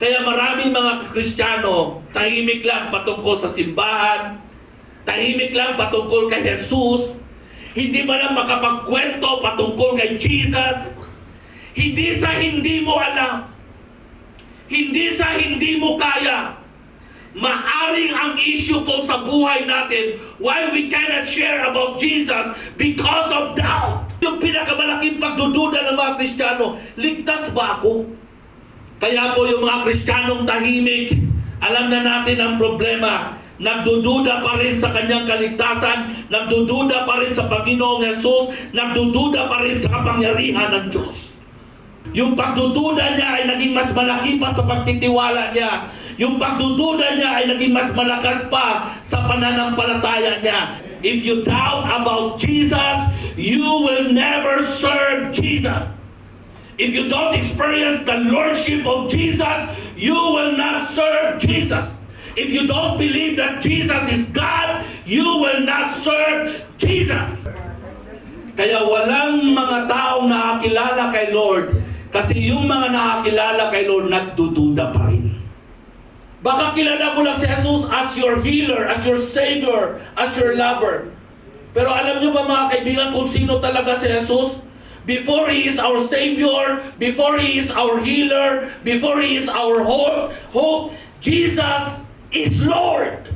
Kaya maraming mga Kristiyano, tahimik lang patungkol sa simbahan, tahimik lang patungkol kay Jesus, hindi man lang makapagkwento patungkol kay Jesus, hindi sa hindi mo alam, hindi sa hindi mo kaya. Maaring ang issue po sa buhay natin why we cannot share about Jesus because of doubt. Yung pinakamalaking pagdududa ng mga Kristiyano, ligtas ba ako? Kaya po yung mga Kristiyanong tahimik, alam na natin ang problema. Nagdududa pa rin sa kanyang kaligtasan, nagdududa pa rin sa Panginoong Jesus, nagdududa pa rin sa kapangyarihan ng Diyos. Yung pagdududa niya ay naging mas malaki pa sa pagtitiwala niya. Yung pagdududa niya ay naging mas malakas pa sa pananampalataya niya. If you doubt about Jesus, you will never serve Jesus. If you don't experience the Lordship of Jesus, you will not serve Jesus. If you don't believe that Jesus is God, you will not serve Jesus. Kaya walang mga taong nakakilala kay Lord kasi yung mga nakakilala kay Lord nagdududa pa rin. Baka kilala mo lang si Jesus as your healer, as your savior, as your lover. Pero alam nyo ba mga kaibigan kung sino talaga si Jesus? Before He is our Savior, before He is our healer, before He is our hope, Jesus is Lord.